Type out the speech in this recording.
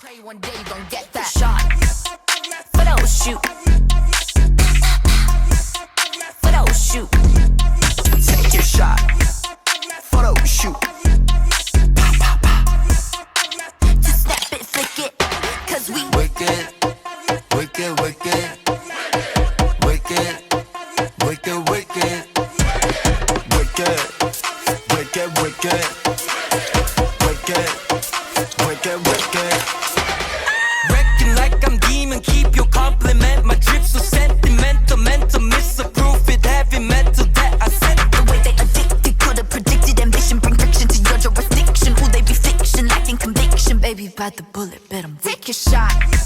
Play one day, you gon' get that shot. Photo shoot. Photo shoot. Take your shot. Photo shoot. Pop, pop, pop. Just snap it, flick it. Cause we Wicked, wicked, wicked. Wicked, wicked, wicked. Wicked, wicked, wicked. Wicked, wicked, wicked. Wrecking like I'm demon, keep your compliment. My drip so sentimental, mental misapprove it, heavy metal that I said. the way they addicted, could've predicted ambition, bring friction to your jurisdiction. Ooh, they be fiction, lacking conviction. Baby, bite the bullet, bet 'em. Take your shot.